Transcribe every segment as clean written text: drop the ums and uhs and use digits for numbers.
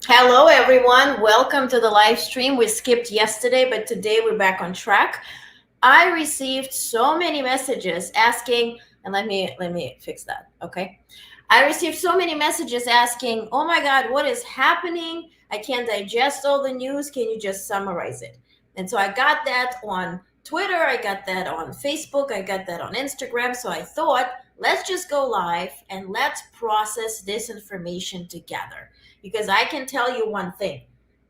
Hello, everyone. Welcome to the live stream. We skipped yesterday, but today we're back on track. I received so many messages asking, and let me fix that. Okay. I received so many messages asking, "Oh my God, what is happening? I can't digest all the news. Can you just summarize it?" And so I got that on Twitter, I got that on Facebook, I got that on Instagram. So I thought, let's just go live and let's process this information together. Because I can tell you one thing,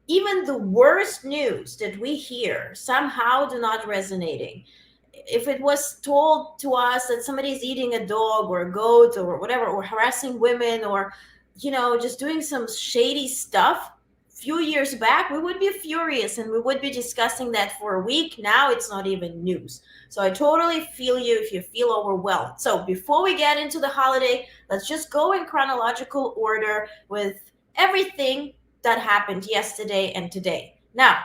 even the worst news that we hear somehow do not resonating. If it was told to us that somebody's eating a dog or a goat or whatever, or harassing women, or just doing some shady stuff few years back, we would be furious and we would be discussing that for a week. Now it's not even news. So I totally feel you if you feel overwhelmed. So before we get into the holiday, let's just go in chronological order with everything that happened yesterday and today. Now,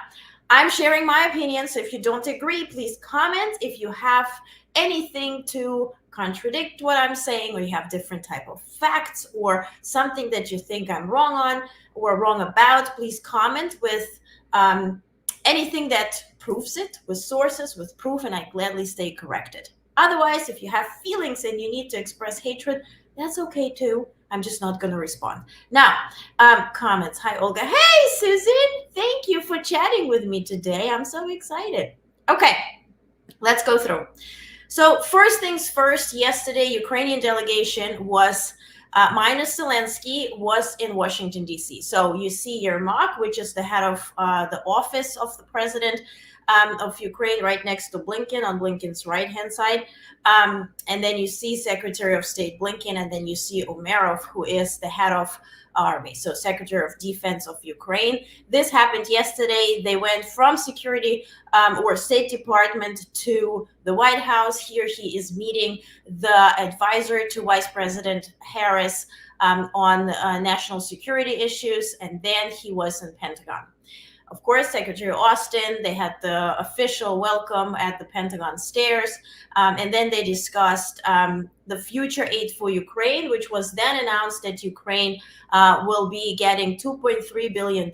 I'm sharing my opinion, so if you don't agree, please comment. If you have anything to contradict what I'm saying, or you have different type of facts or something that you think I'm wrong on or wrong about, please comment with anything that proves it, with sources, with proof, and I gladly stay corrected. Otherwise, if you have feelings and you need to express hatred, that's okay too. I'm just not going to respond. Now, comments. Hi, Olga. Hey, Susan. Thank you for chatting with me today. I'm so excited. Okay, let's go through. So first things first, yesterday, Ukrainian delegation was, minus Zelensky, was in Washington, D.C. So you see Yermak, which is the head of the office of the president of Ukraine, right next to Blinken, on Blinken's right-hand side. And then you see Secretary of State Blinken, and then you see Umerov, who is the head of army, so Secretary of Defense of Ukraine. This happened yesterday. They went from security or State Department to the White House. Here he is meeting the advisor to Vice President Harris on national security issues, and then he was in Pentagon. Of course, Secretary Austin, they had the official welcome at the Pentagon stairs. And then they discussed the future aid for Ukraine, which was then announced that Ukraine will be getting $2.3 billion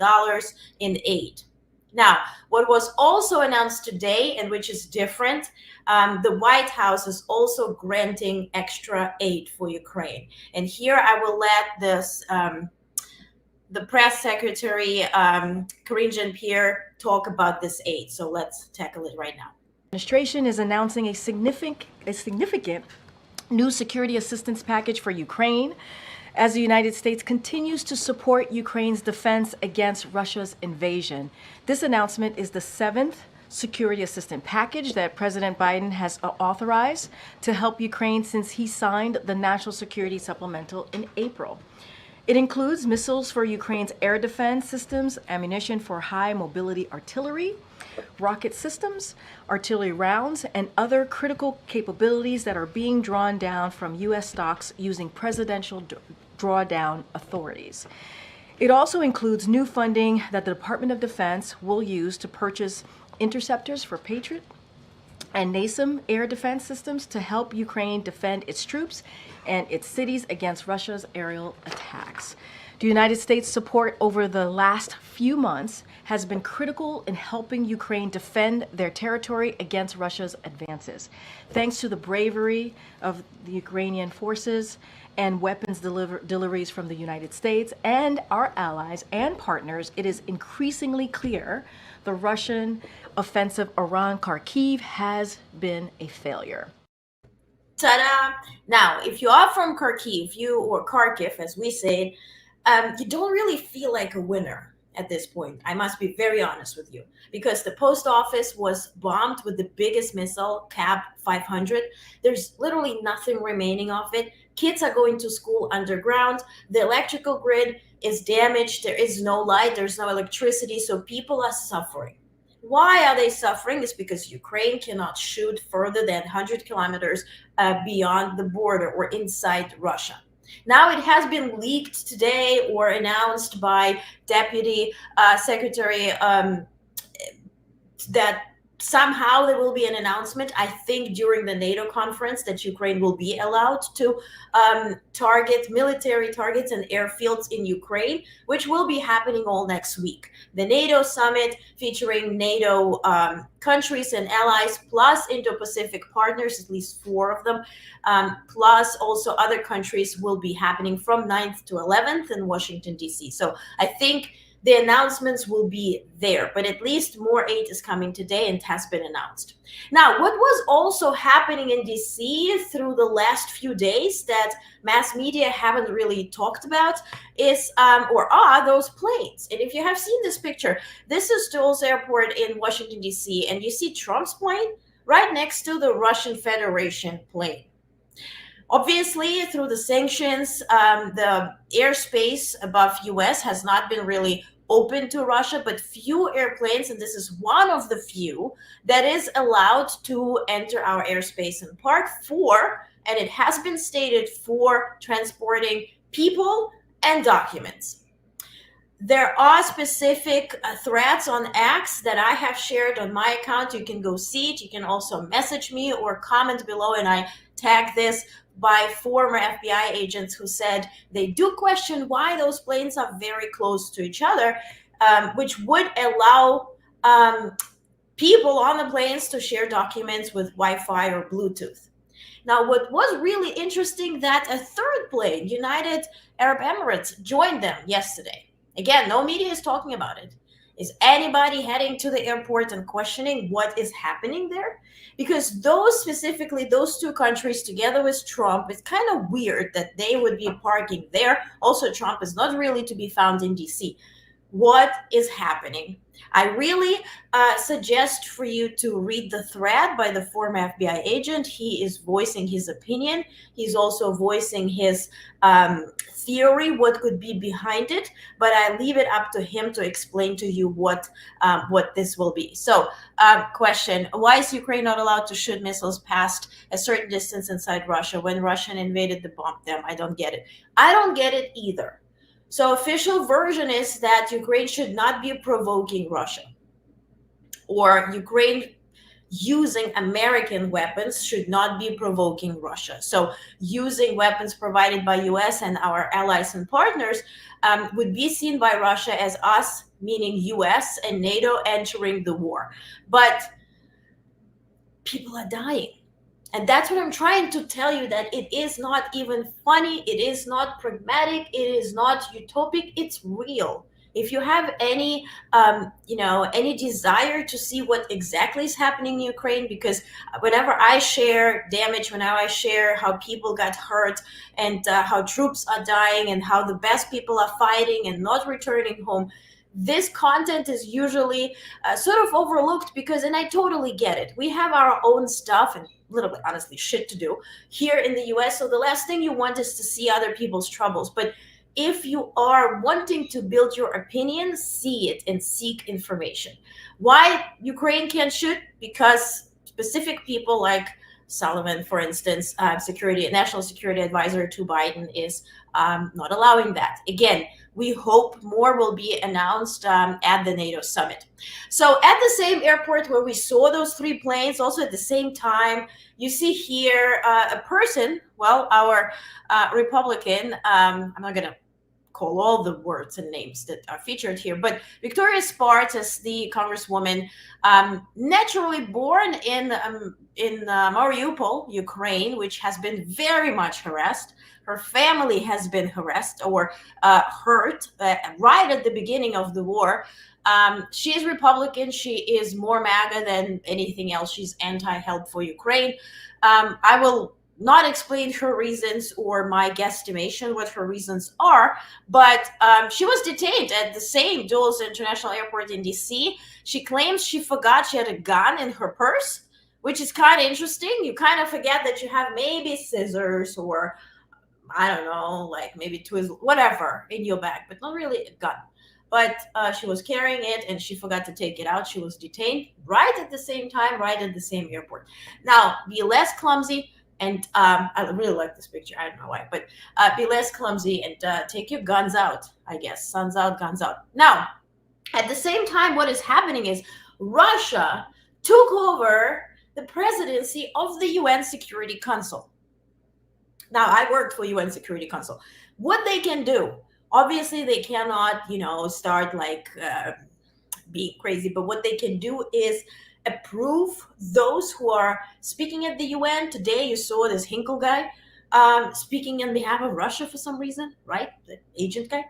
in aid. Now, what was also announced today, and which is different, the White House is also granting extra aid for Ukraine. And here I will let this the press secretary, Karine Jean-Pierre, talk about this aid. So let's tackle it right now. Administration is announcing a significant new security assistance package for Ukraine as the United States continues to support Ukraine's defense against Russia's invasion. This announcement is the seventh security assistance package that President Biden has authorized to help Ukraine since he signed the National Security Supplemental in April. It includes missiles for Ukraine's air defense systems, ammunition for high mobility artillery, rocket systems, artillery rounds, and other critical capabilities that are being drawn down from U.S. stocks using presidential drawdown authorities. It also includes new funding that the Department of Defense will use to purchase interceptors for Patriot and NASAM air defense systems to help Ukraine defend its troops and its cities against Russia's aerial attacks. The United States' support over the last few months has been critical in helping Ukraine defend their territory against Russia's advances. Thanks to the bravery of the Ukrainian forces and weapons deliveries from the United States and our allies and partners, it is increasingly clear the Russian offensive around Kharkiv has been a failure. Ta-da! Now, if you are from Kharkiv, or Kharkiv, as we say, you don't really feel like a winner at this point. I must be very honest with you, because the post office was bombed with the biggest missile, CAB 500. There's literally nothing remaining of it. Kids are going to school underground. The electrical grid is damaged. There is no light. There's no electricity. So people are suffering. Why are they suffering? It's because Ukraine cannot shoot further than 100 kilometers beyond the border or inside Russia. Now it has been leaked today or announced by Deputy Secretary that somehow there will be an announcement, I think, during the NATO conference that Ukraine will be allowed to target military targets and airfields in Ukraine, which will be happening all next week. The NATO summit featuring NATO countries and allies, plus Indo-Pacific partners, at least 4 of them, plus also other countries, will be happening from 9th to 11th in Washington, D.C. So I think the announcements will be there, but at least more aid is coming today and has been announced. Now, what was also happening in DC through the last few days that mass media haven't really talked about is or are those planes. And if you have seen this picture, this is Dulles Airport in Washington, DC, and you see Trump's plane right next to the Russian Federation plane. Obviously, through the sanctions, the airspace above US has not been really open to Russia, but few airplanes, and this is one of the few, that is allowed to enter our airspace and park for, and it has been stated, for transporting people and documents. There are specific threads on X that I have shared on my account. You can go see it. You can also message me or comment below, and I tag this by former FBI agents who said they do question why those planes are very close to each other, which would allow people on the planes to share documents with Wi-Fi or Bluetooth. Now, what was really interesting, that a third plane, United Arab Emirates, joined them yesterday. Again, no media is talking about it. Is anybody heading to the airport and questioning what is happening there? Because those, specifically those 2 countries together with Trump, it's kind of weird that they would be parking there. Also, Trump is not really to be found in DC. What is happening? I really suggest for you to read the thread by the former FBI agent. He is voicing his opinion. He's also voicing his theory, what could be behind it, but I leave it up to him to explain to you what this will be. So, question: why is Ukraine not allowed to shoot missiles past a certain distance inside Russia when Russia invaded to bomb them? I don't get it. I don't get it either. So, official version is that Ukraine should not be provoking Russia, or Ukraine using American weapons should not be provoking Russia. So using weapons provided by US and our allies and partners would be seen by Russia as us, meaning US and NATO, entering the war. But people are dying. And that's what I'm trying to tell you, that it is not even funny. It is not pragmatic. It is not utopic. It's real. If you have any, any desire to see what exactly is happening in Ukraine, because whenever I share damage, whenever I share how people got hurt and how troops are dying and how the best people are fighting and not returning home, this content is usually sort of overlooked because, and I totally get it, we have our own stuff and a little bit, honestly, shit to do here in the US. So the last thing you want is to see other people's troubles. But if you are wanting to build your opinion, see it and seek information. Why Ukraine can't shoot? Because specific people like Sullivan, for instance, national security advisor to Biden, is not allowing that. Again, we hope more will be announced at the NATO summit. So at the same airport where we saw those 3 planes, also at the same time, you see here a person, well, our Republican, I'm not going to call all the words and names that are featured here, but Victoria Spartas, the congresswoman, naturally born in Mariupol, Ukraine, which has been very much harassed. Her family has been harassed or hurt right at the beginning of the war. She is Republican. She is more MAGA than anything else. She's anti-help for Ukraine. I will not explain her reasons or my guesstimation what her reasons are, but she was detained at the same Dulles International Airport in DC. She claims she forgot she had a gun in her purse, which is kind of interesting. You kind of forget that you have maybe scissors or, I don't know, like maybe Twizzlers, whatever in your bag, but not really a gun. But she was carrying it and she forgot to take it out. She was detained right at the same time, right at the same airport. Now, be less clumsy. And I really like this picture. I don't know why, but be less clumsy and take your guns out, I guess. Guns out, guns out. Now, at the same time, what is happening is Russia took over the presidency of the UN Security Council. Now, I worked for UN Security Council. What they can do, obviously, they cannot, start like being crazy, but what they can do is approve those who are speaking at the UN. Today, you saw this Hinkle guy speaking on behalf of Russia for some reason, right? The agent guy.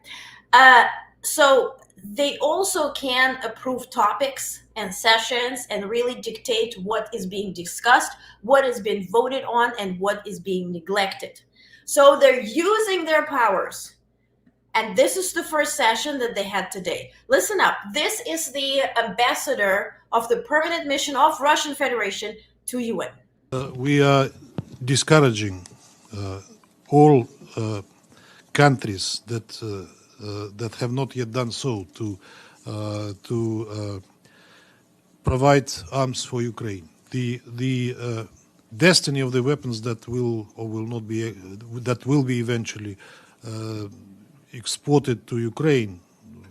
So they also can approve topics and sessions and really dictate what is being discussed, what has been voted on, and what is being neglected. So they're using their powers. And this is the first session that they had today. Listen up. This is the ambassador of the permanent mission of Russian Federation to UN. We are discouraging all countries that have not yet done so to provide arms for Ukraine. The destiny of the weapons that will or will not be that will be eventually exported to Ukraine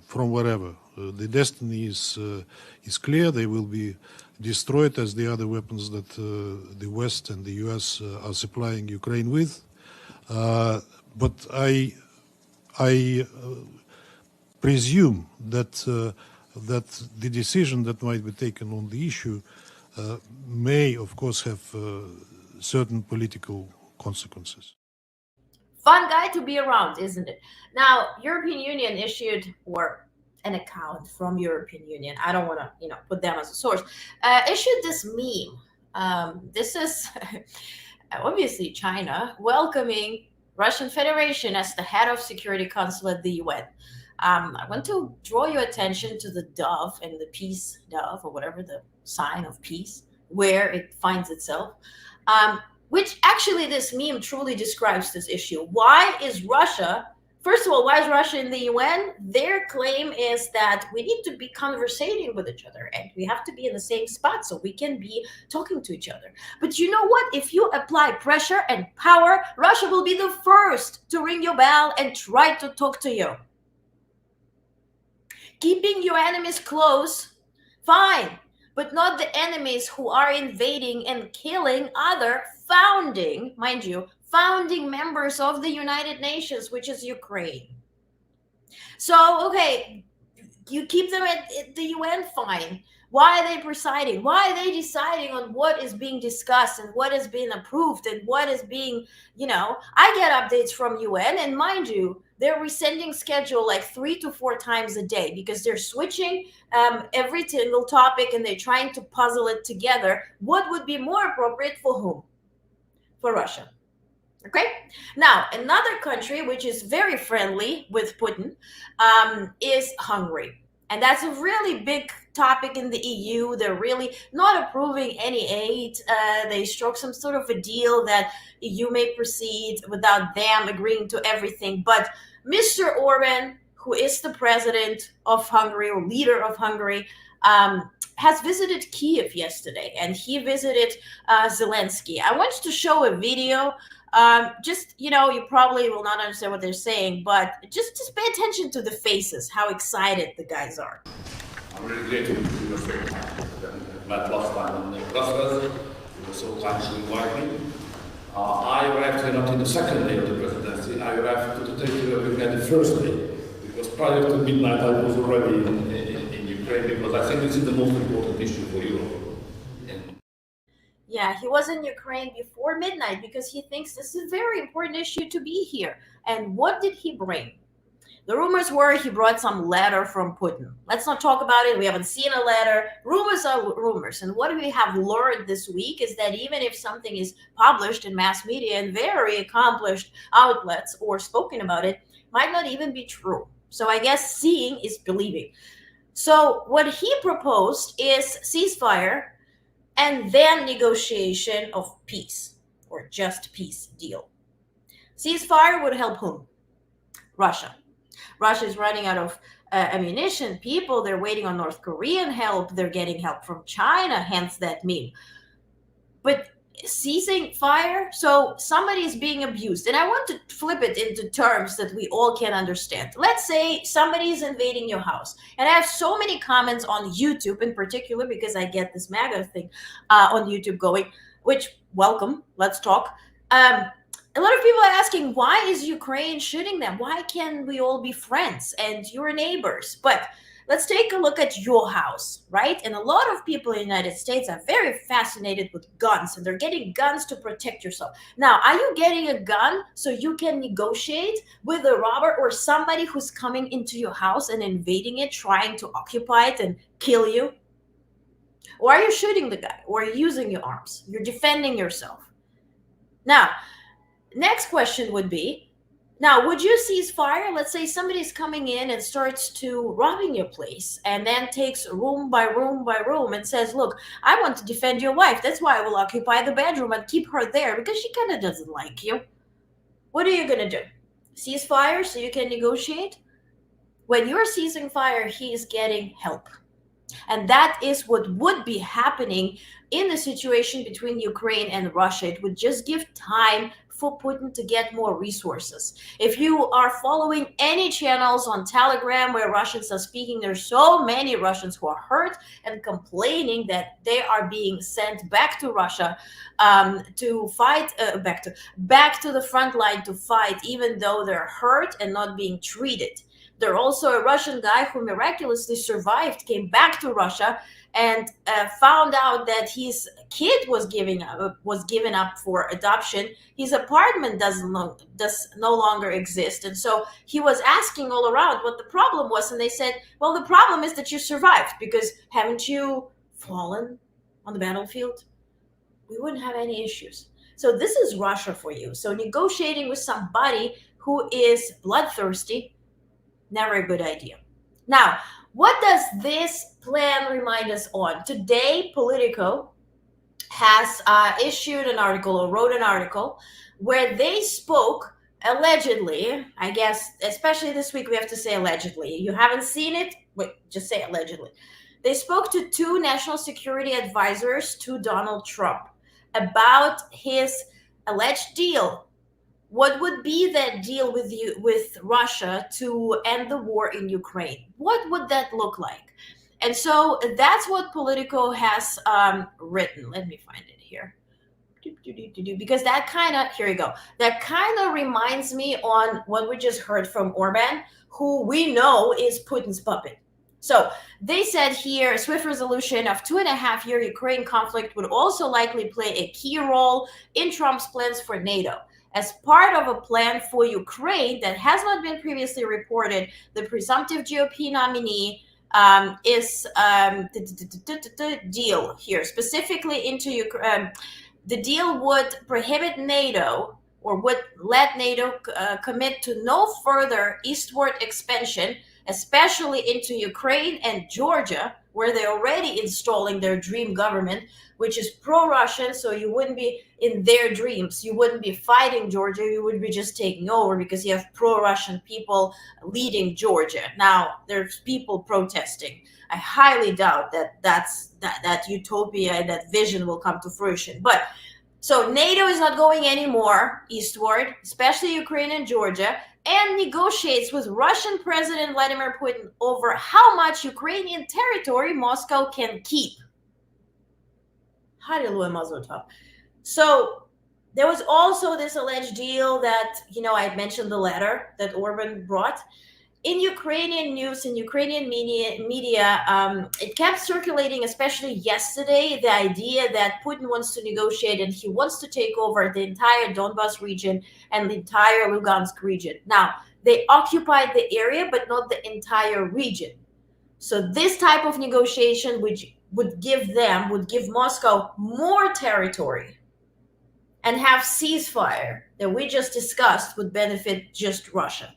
from wherever. The destiny is clear. They will be destroyed as the other weapons that the West and the US are supplying Ukraine with. But I presume that the decision that might be taken on the issue may, of course, have certain political consequences. Fun guy to be around, isn't it? Now, European Union issued, or an account from European Union, I don't want to, put them as a source, issued this meme. This is obviously China welcoming Russian Federation as the head of Security Council at the UN. I want to draw your attention to the dove and the peace dove, or whatever the sign of peace, where it finds itself. Which actually this meme truly describes this issue. Why is Russia, first of all, why is Russia in the UN? Their claim is that we need to be conversating with each other and we have to be in the same spot so we can be talking to each other. But you know what? If you apply pressure and power, Russia will be the first to ring your bell and try to talk to you. Keeping your enemies close, fine, but not the enemies who are invading and killing other founding, mind you, founding members of the United Nations, which is Ukraine. So, okay, you keep them at the UN, fine. Why are they presiding? Why are they deciding on what is being discussed and what is being approved and what is being, I get updates from UN, and mind you, they're resending schedule like 3 to 4 times a day because they're switching every single topic and they're trying to puzzle it together. What would be more appropriate for whom? For Russia. Okay. Now, another country which is very friendly with Putin is Hungary. And that's a really big topic in the EU. They're really not approving any aid. They struck some sort of a deal that EU may proceed without them agreeing to everything. But Mr. Orban, who is the president of Hungary or leader of Hungary, has visited Kiev yesterday, and he visited Zelensky. I want to show a video. You probably will not understand what they're saying, but just pay attention to the faces, how excited the guys are. I'm really grateful to you for met last time in Brussels. You were so kind to invite me. I arrived here not in the second day of the presidency. I arrived to take care of the first day, because prior to midnight I was already in Ukraine, because I think this is the most important issue for Europe. Yeah, he was in Ukraine before midnight because he thinks this is a very important issue to be here. And what did he bring? The rumors were he brought some letter from Putin. Let's not talk about it. We haven't seen a letter. Rumors are rumors. And what we have learned this week is that even if something is published in mass media and very accomplished outlets or spoken about it, might not even be true. So I guess seeing is believing. So what he proposed is ceasefire and then negotiation of peace, or just peace deal. Ceasefire would help whom? Russia. Russia is running out of ammunition, people, they're waiting on North Korean help, they're getting help from China, hence that meme. But ceasing fire. So somebody is being abused, and I want to flip it into terms that we all can understand. Let's say somebody is invading your house, and I have so many comments on YouTube in particular, because I get this MAGA thing on YouTube going, which, welcome, let's talk. A lot of people are asking, why is Ukraine shooting them? Why can't we all be friends and you're neighbors? But let's take a look at your house, right? And a lot of people in the United States are very fascinated with guns, and they're getting guns to protect yourself. Now, are you getting a gun so you can negotiate with a robber or somebody who's coming into your house and invading it, trying to occupy it and kill you? Or are you shooting the guy, or using your arms? You're defending yourself. Now, next question would be, now, would you cease fire? Let's say somebody's coming in and starts to robbing your place, and then takes room by room by room and says, look, I want to defend your wife. That's why I will occupy the bedroom and keep her there, because she kind of doesn't like you. What are you going to do? Cease fire so you can negotiate? When you're ceasing fire, he is getting help. And that is what would be happening in the situation between Ukraine and Russia. It would just give time for Putin to get more resources. If you are following any channels on Telegram where Russians are speaking, there's so many Russians who are hurt and complaining that they are being sent back to Russia to fight, back to the front line to fight, even though they're hurt and not being treated. There's also a Russian guy who miraculously survived, came back to Russia, and found out that his kid was given up for adoption. His apartment does no longer exist, and so he was asking all around what the problem was, and they said, "Well, the problem is that you survived, because haven't you fallen on the battlefield? We wouldn't have any issues." So this is Russia for you. So negotiating with somebody who is bloodthirsty, never a good idea. Now, what does this plan remind us on? Today, Politico has issued an article, or wrote an article, where they spoke allegedly, I guess, especially this week, we have to say allegedly. You haven't seen it? Wait, just say allegedly. They spoke to two national security advisors to Donald Trump about his alleged deal. What would be that deal with Russia to end the war in Ukraine? What would that look like? And so that's what Politico has written. Let me find it here. Because that kind of, here you go. That kind of reminds me on what we just heard from Orban, who we know is Putin's puppet. So they said here, a swift resolution of 2.5-year Ukraine conflict would also likely play a key role in Trump's plans for NATO. As part of a plan for Ukraine that has not been previously reported, the presumptive GOP nominee is the deal here, specifically into Ukraine. The deal would prohibit NATO, or would let NATO commit to no further eastward expansion, especially into Ukraine and Georgia, where they're already installing their dream government, which is pro-Russian. So you wouldn't be in their dreams. You wouldn't be fighting Georgia. You would be just taking over, because you have pro-Russian people leading Georgia. Now, there's people protesting. I highly doubt that utopia and that vision will come to fruition. But so NATO is not going anymore eastward, especially Ukraine and Georgia, and negotiates with Russian President Vladimir Putin over how much Ukrainian territory Moscow can keep. Hallelujah, Mazel tov. So there was also this alleged deal that, I had mentioned the letter that Orban brought. In Ukrainian news, in Ukrainian media, it kept circulating, especially yesterday, the idea that Putin wants to negotiate and he wants to take over the entire Donbas region and the entire Lugansk region. Now, they occupied the area, but not the entire region. So this type of negotiation, which would give Moscow more territory and have ceasefire that we just discussed, would benefit just Russia.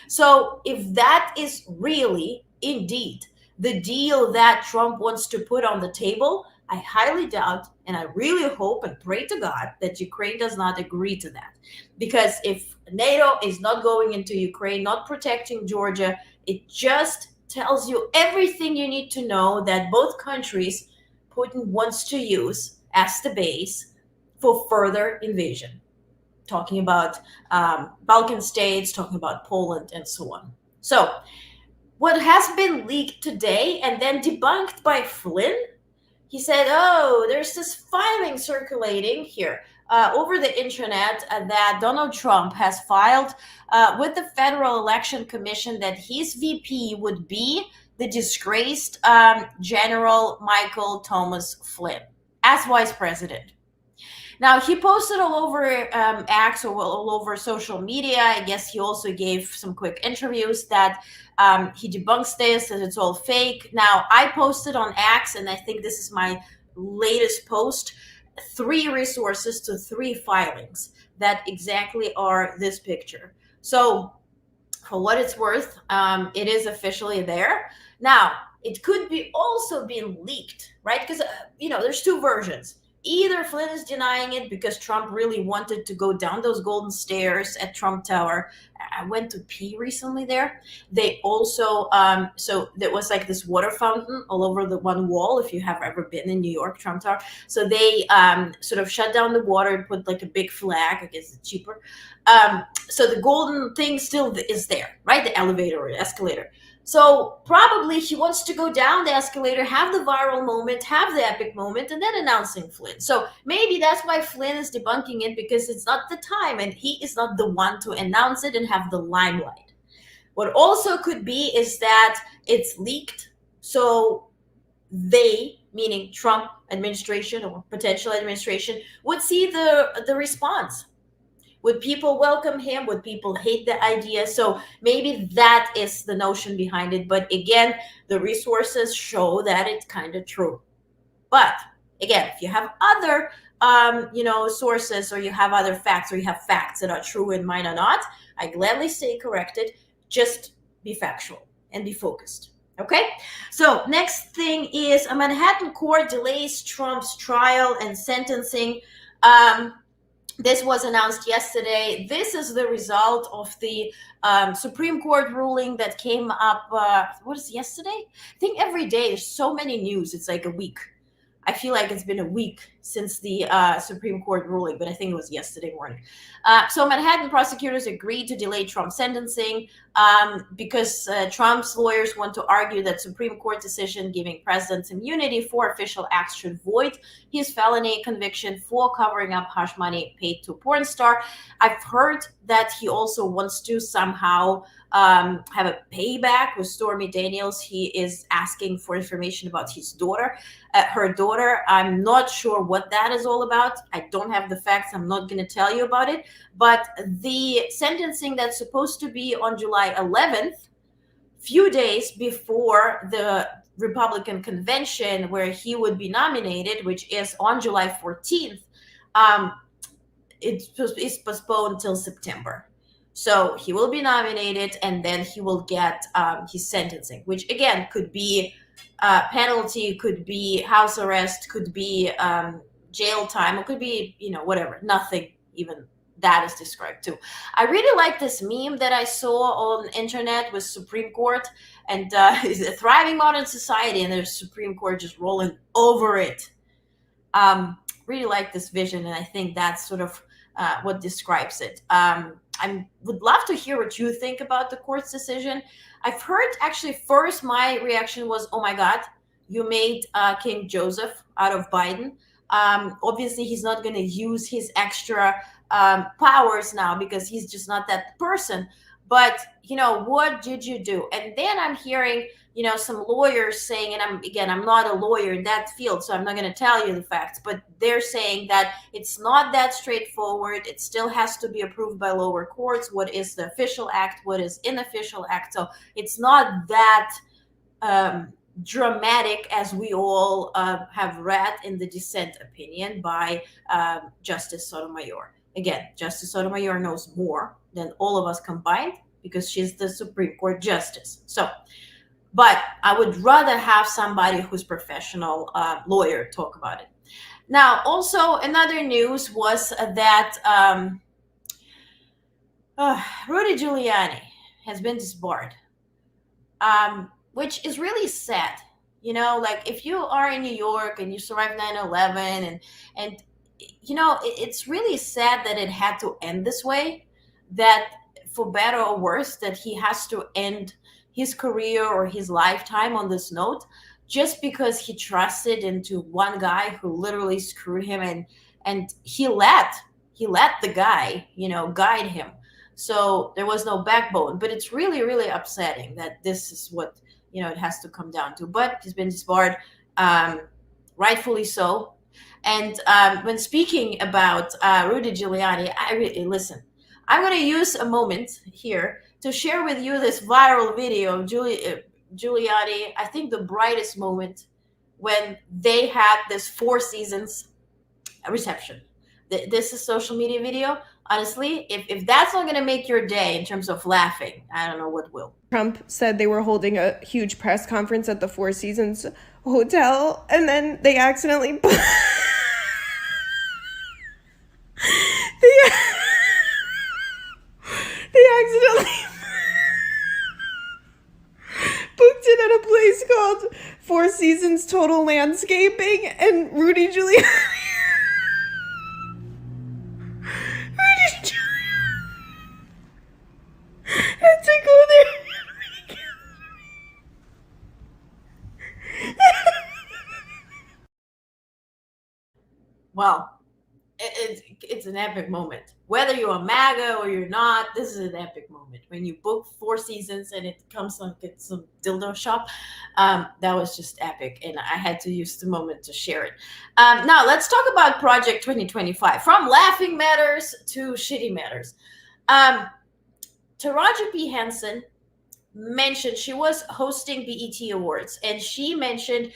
So if that is really, indeed, the deal that Trump wants to put on the table, I highly doubt, and I really hope and pray to God that Ukraine does not agree to that. Because if NATO is not going into Ukraine, not protecting Georgia, it just tells you everything you need to know that both countries Putin wants to use as the base for further invasion, talking about Balkan states, talking about Poland, and so on. So, what has been leaked today and then debunked by Flynn, he said, oh, there's this filing circulating here over the internet that Donald Trump has filed with the Federal Election Commission that his VP would be the disgraced General Michael Thomas Flynn as vice president. Now, he posted all over X or all over social media. I guess he also gave some quick interviews that he debunks this, that it's all fake. Now, I posted on X, and I think this is my latest post, 3 resources to 3 filings that exactly are this picture. So, for what it's worth, it is officially there. Now, it could be also being leaked, right? Because, there's 2 versions. Either Flynn is denying it because Trump really wanted to go down those golden stairs at Trump Tower. I went to pee recently there. They also, so there was like this water fountain all over the one wall, if you have ever been in New York, Trump Tower. So they sort of shut down the water and put like a big flag. I guess it's cheaper. So the golden thing still is there, right? The elevator or escalator. So probably he wants to go down the escalator, have the viral moment, have the epic moment, and then announcing Flynn. So maybe that's why Flynn is debunking it, because it's not the time and he is not the one to announce it and have the limelight. What also could be is that it's leaked, so they, meaning Trump administration or potential administration, would see the response. Would people welcome him? Would people hate the idea? So maybe that is the notion behind it. But again, the resources show that it's kind of true. But again, if you have other sources, or you have other facts, or you have facts that are true and mine are not, I gladly say corrected. Just be factual and be focused. Okay? So next thing is a Manhattan court delays Trump's trial and sentencing. This was announced yesterday. This is the result of the Supreme Court ruling that came up, what is yesterday? I think every day there's so many news. It's like a week. I feel like it's been a week since the Supreme Court ruling, but I think it was yesterday morning. So Manhattan prosecutors agreed to delay Trump's sentencing because Trump's lawyers want to argue that Supreme Court decision giving presidents immunity for official acts should void his felony conviction for covering up hush money paid to a porn star. I've heard that he also wants to somehow have a payback with Stormy Daniels. He is asking for information about his daughter, her daughter. I'm not sure what that is all about. I don't have the facts. I'm not going to tell you about it. But the sentencing that's supposed to be on July 11th, few days before the Republican convention where he would be nominated, which is on July 14th, it's postponed till September. So he will be nominated, and then he will get his sentencing, which again could be penalty, could be house arrest, could be jail time, it could be, whatever. Nothing even that is described too. I really like this meme that I saw on internet with Supreme Court and it's a thriving modern society, and there's Supreme Court just rolling over it. Really like this vision, and I think that's sort of what describes it. I would love to hear what you think about the court's decision. I've heard, actually, first my reaction was, oh my God, you made King Joseph out of Biden. Obviously, he's not going to use his extra powers now because he's just not that person. But, what did you do? And then I'm hearing, some lawyers saying, and I'm not a lawyer in that field, so I'm not going to tell you the facts, but they're saying that it's not that straightforward. It still has to be approved by lower courts. What is the official act? What is unofficial act? So it's not that dramatic as we all have read in the dissent opinion by Justice Sotomayor. Again, Justice Sotomayor knows more than all of us combined because she's the Supreme Court justice. So, but I would rather have somebody who's professional lawyer talk about it. Now, also another news was that Rudy Giuliani has been disbarred, which is really sad. Like if you are in New York and you survived 9/11 and it's really sad that it had to end this way, that for better or worse, that he has to end his career or his lifetime on this note just because he trusted into one guy who literally screwed him, and he let the guy guide him. So there was no backbone. But it's really, really upsetting that this is what it has to come down to. But he's been disbarred, rightfully so. And when speaking about Rudy Giuliani, listen. I'm going to use a moment here to share with you this viral video of Giuliani. I think the brightest moment when they had this Four Seasons reception. This is social media video. Honestly, if that's not going to make your day in terms of laughing, I don't know what will. Trump said they were holding a huge press conference at the Four Seasons Hotel, and then they accidentally they accidentally booked it at a place called Four Seasons Total Landscaping, and Rudy Giuliani had to go there. Well, it's an epic moment. Whether you're a MAGA or you're not, this is an epic moment. When you book Four Seasons and it comes on some dildo shop, that was just epic, and I had to use the moment to share it. Now, let's talk about Project 2025. From laughing matters to shitty matters. Taraji P. Henson mentioned, she was hosting BET Awards, and she mentioned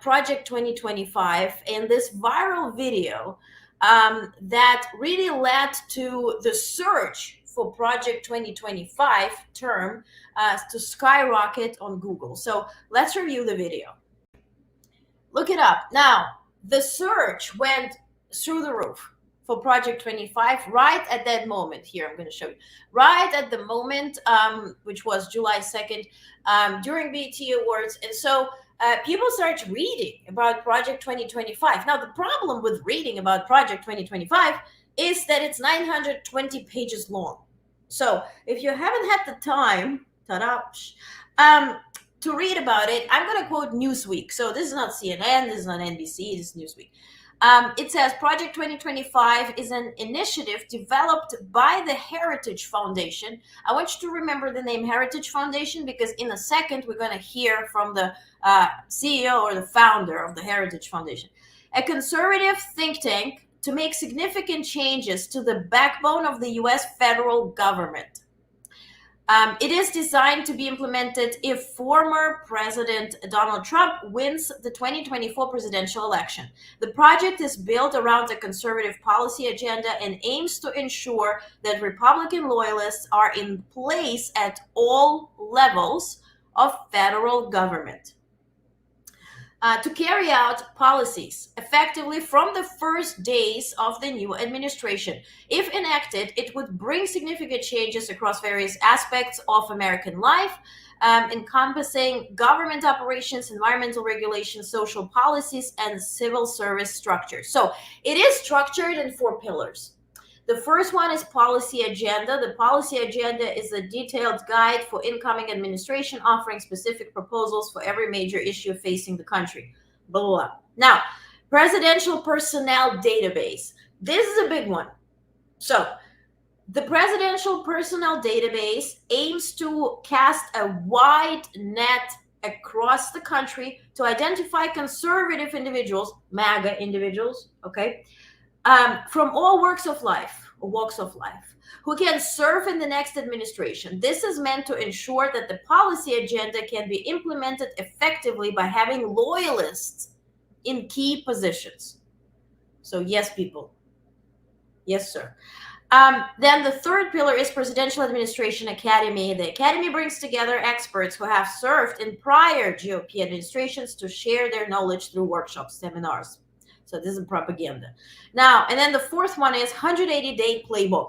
Project 2025 and this viral video that really led to the search for Project 2025 term to skyrocket on Google. So let's review the video. Look it up. Now, the search went through the roof for Project 25 right at that moment. Here, I'm going to show you. Right at the moment, which was July 2nd, during BET Awards. And so people start reading about Project 2025. Now, the problem with reading about Project 2025 is that it's 920 pages long. So if you haven't had the time, to read about it, I'm going to quote Newsweek. So this is not CNN, this is not NBC, this is Newsweek. It says Project 2025 is an initiative developed by the Heritage Foundation. I want you to remember the name Heritage Foundation, because in a second we're going to hear from the CEO or the founder of the Heritage Foundation, a conservative think tank to make significant changes to the backbone of the US federal government. It is designed to be implemented if former President Donald Trump wins the 2024 presidential election. The project is built around a conservative policy agenda and aims to ensure that Republican loyalists are in place at all levels of federal government. To carry out policies effectively from the first days of the new administration. If enacted, it would bring significant changes across various aspects of American life, encompassing government operations, environmental regulations, social policies, and civil service structures. So it is structured in 4 pillars. The first one is policy agenda. The policy agenda is a detailed guide for incoming administration offering specific proposals for every major issue facing the country. Blah, blah, blah. Now, presidential personnel database. This is a big one. So the presidential personnel database aims to cast a wide net across the country to identify conservative individuals, MAGA individuals, okay, from all walks of life, who can serve in the next administration. This is meant to ensure that the policy agenda can be implemented effectively by having loyalists in key positions. So yes, people. Yes, sir. Then the third pillar is Presidential Administration Academy. The Academy brings together experts who have served in prior GOP administrations to share their knowledge through workshops, seminars. So this is propaganda. Now, and then the fourth one is 180-day playbook.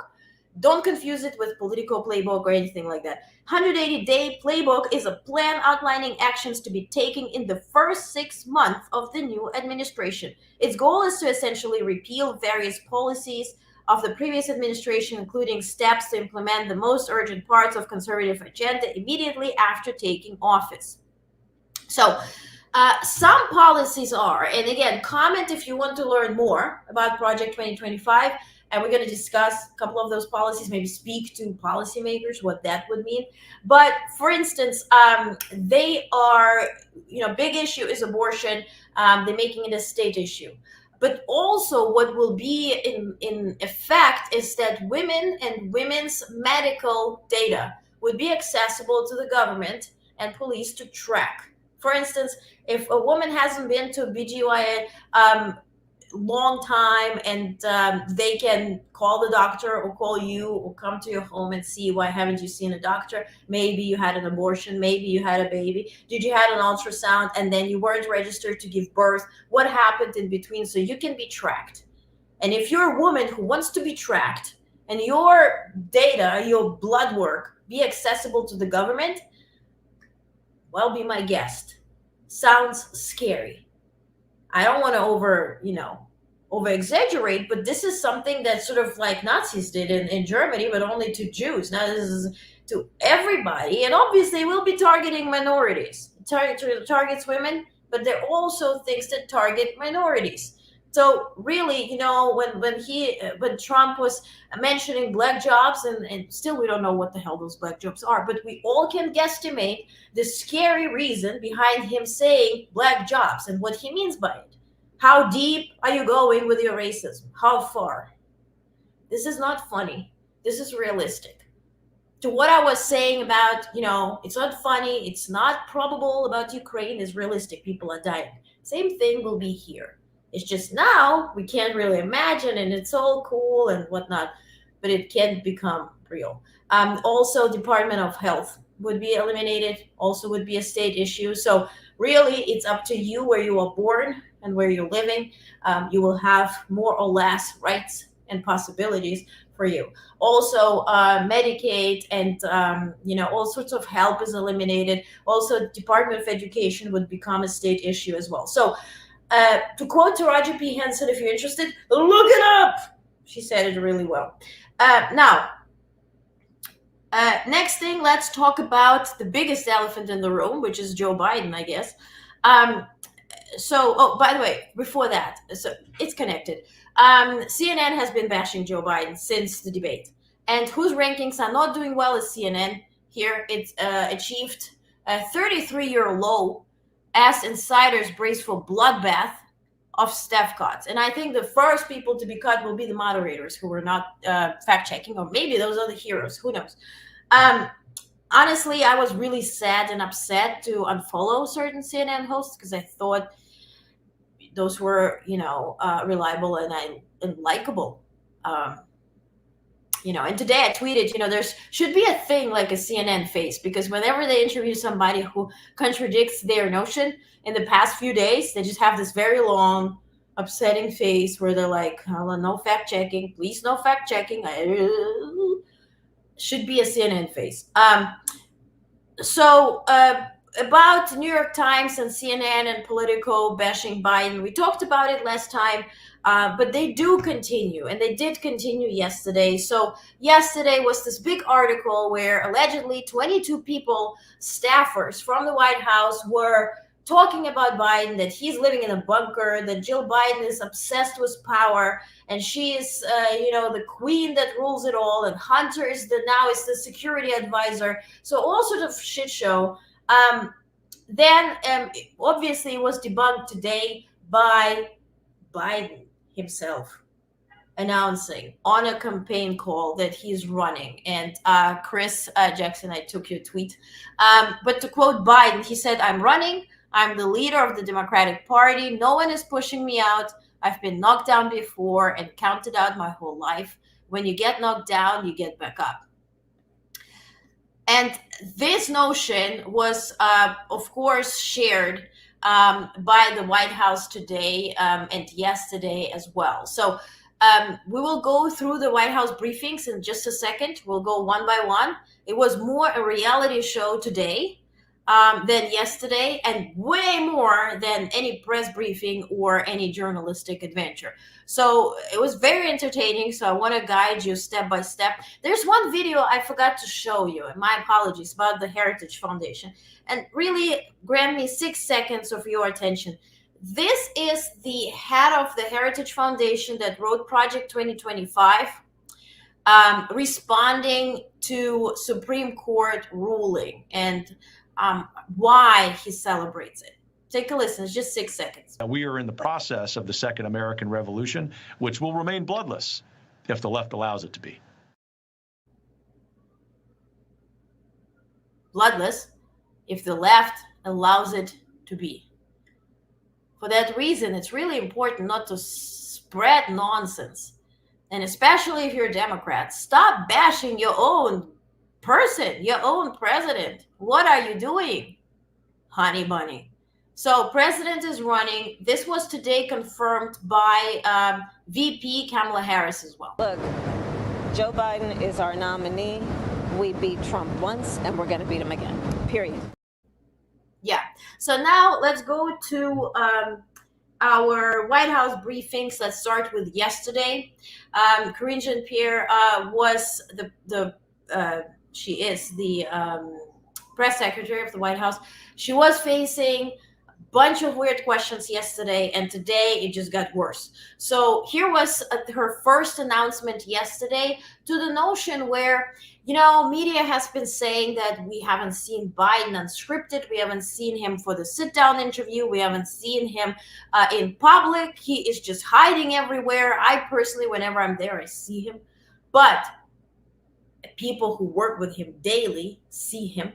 Don't confuse it with political playbook or anything like that. 180-day playbook is a plan outlining actions to be taken in the first 6 months of the new administration. Its goal is to essentially repeal various policies of the previous administration, including steps to implement the most urgent parts of conservative agenda immediately after taking office. So some policies are, and again, comment if you want to learn more about Project 2025, and we're going to discuss a couple of those policies, maybe speak to policymakers what that would mean. But for instance, they are, big issue is abortion. They're making it a state issue. But also what will be in effect is that women and women's medical data would be accessible to the government and police to track. For instance, if a woman hasn't been to BGYN long time, and they can call the doctor or call you or come to your home and see, why haven't you seen a doctor? Maybe you had an abortion, maybe you had a baby, did you had an ultrasound and then you weren't registered to give birth, what happened in between, so you can be tracked. And if you're a woman who wants to be tracked and your data, your blood work be accessible to the government, well, be my guest. Sounds scary. I don't want to over exaggerate, but this is something that sort of like Nazis did in Germany, but only to Jews. Now this is to everybody, and obviously we'll be targeting minorities. Targets women, but there are also things that target minorities. So really, when Trump was mentioning black jobs, and still we don't know what the hell those black jobs are, but we all can guesstimate the scary reason behind him saying black jobs and what he means by it. How deep are you going with your racism? How far? This is not funny. This is realistic. To what I was saying about, it's not funny, it's not probable about Ukraine is realistic. People are dying. Same thing will be here. It's just now we can't really imagine, and it's all cool and whatnot, but it can become real. Also, Department of Health would be eliminated, also would be a state issue. So really, it's up to you where you are born and where you're living. You will have more or less rights and possibilities for you. Also, Medicaid and all sorts of help is eliminated. Also, Department of Education would become a state issue as well. So to quote Taraji P. Henson, if you're interested, look it up. She said it really well. Now, next thing, let's talk about the biggest elephant in the room, which is Joe Biden, I guess. By the way, before that, so it's connected. CNN has been bashing Joe Biden since the debate, and whose rankings are not doing well is CNN. Here, it's achieved a 33-year low as insiders brace for bloodbath of staff cuts. And I think the first people to be cut will be the moderators who were not fact-checking, or maybe those are the heroes, who knows. Honestly, I was really sad and upset to unfollow certain CNN hosts because I thought those were, reliable and likable. And today I tweeted, there should be a thing like a CNN face, because whenever they interview somebody who contradicts their notion in the past few days, they just have this very long, upsetting face where they're like, oh, no fact checking, please, no fact checking. Should be a CNN face. About New York Times and CNN and Politico bashing Biden, we talked about it last time, but they do continue, and they did continue yesterday. So yesterday was this big article where allegedly 22 people, staffers from the White House, were talking about Biden, that he's living in a bunker, that Jill Biden is obsessed with power, and she is, the queen that rules it all, and Hunter is now the security advisor. So all sort of shit show. Then obviously it was debunked today by Biden himself announcing on a campaign call that he's running. And Chris Jackson, I took your tweet. But to quote Biden, he said, "I'm running. I'm the leader of the Democratic Party. No one is pushing me out. I've been knocked down before and counted out my whole life. When you get knocked down, you get back up." And this notion was, of course, shared by the White House today and yesterday as well. So We will go through the White House briefings in just a second. We'll go one by one. It was more a reality show today than yesterday, and way more than any press briefing or any journalistic adventure. So it was very entertaining. So I want to guide you step by step. There's one video I forgot to show you, and my apologies, about the Heritage Foundation. And really, grant me 6 seconds of your attention. This is the head of the Heritage Foundation that wrote Project 2025, responding to Supreme Court ruling and why he celebrates it. Take a listen. It's just 6 seconds. We are in the process of the Second American Revolution, which will remain bloodless if the left allows it to be. Bloodless if the left allows it to be. For that reason, it's really important not to spread nonsense. And especially if you're a Democrat, stop bashing your own person, your own president. What are you doing, honey bunny? So president is running. This was today confirmed by VP Kamala Harris as well. Look, Joe Biden is our nominee. We beat Trump once, and we're going to beat him again, period. Yeah. So now let's go to our White House briefings. Let's start with yesterday. Karine Jean-Pierre was she is the press secretary of the White House. She was facing a bunch of weird questions yesterday, and today it just got worse. So here was her first announcement yesterday to the notion where, you know, media has been saying that we haven't seen Biden unscripted. We haven't seen him for the sit-down interview. We haven't seen him in public. He is just hiding everywhere. I personally, whenever I'm there, I see him. But people who work with him daily see him.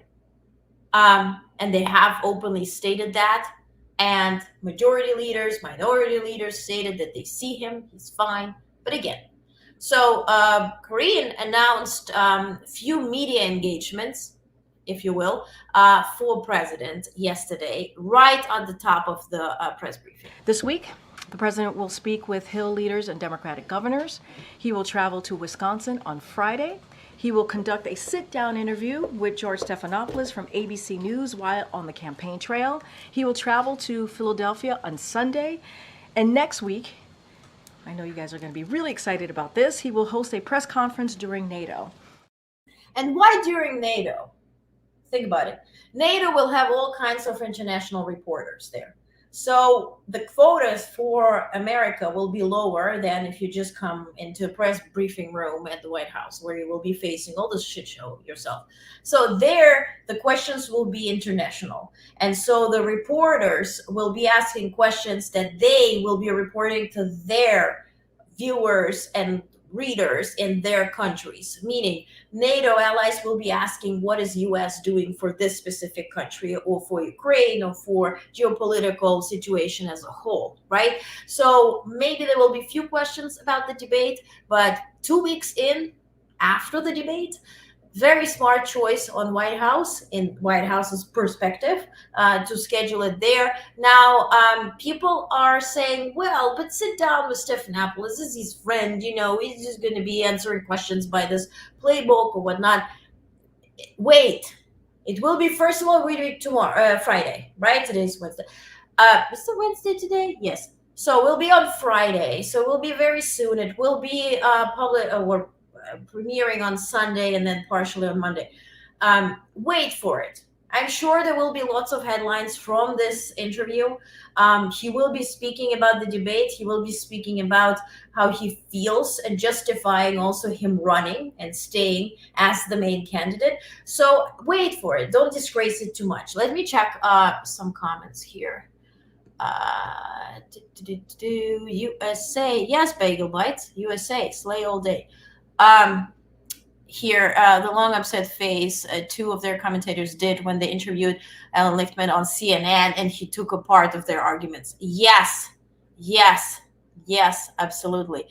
And they have openly stated that. And majority leaders, minority leaders stated that they see him. He's fine. But again, so Karine announced few media engagements, if you will, for president yesterday, right on the top of the press briefing. This week, the president will speak with Hill leaders and Democratic governors. He will travel to Wisconsin on Friday. He will conduct a sit-down interview with George Stephanopoulos from ABC News while on the campaign trail. He will travel to Philadelphia on Sunday. And next week, I know you guys are going to be really excited about this, he will host a press conference during NATO. And why during NATO? Think about it. NATO will have all kinds of international reporters there. So the quotas for America will be lower than if you just come into a press briefing room at the White House, where you will be facing all this shit show yourself. So there, the questions will be international. And so the reporters will be asking questions that they will be reporting to their viewers and readers in their countries, meaning NATO allies will be asking what is US doing for this specific country or for Ukraine or for geopolitical situation as a whole, right? So maybe there will be few questions about the debate, but 2 weeks in after the debate, very smart choice on White House, in White House's perspective, to schedule it there. Now, people are saying, well, but sit down with Stephanopoulos. This is his friend, you know, he's just going to be answering questions by this playbook or whatnot. Wait, it will be, first of all, we do it tomorrow, Friday, right? Today's Wednesday. Is it Wednesday today? Yes. So we'll be on Friday. So we'll be very soon. It will be public or premiering on Sunday and then partially on Monday. Wait for it. I'm sure there will be lots of headlines from this interview. He will be speaking about the debate. He will be speaking about how he feels and justifying also him running and staying as the main candidate. So wait for it. Don't disgrace it too much. Let me check some comments here. USA. Yes, Bagel Bites. USA. Slay all day. Here, the long upset face, two of their commentators did when they interviewed Alan Lichtman on CNN, and he took a part of their arguments. Yes, absolutely.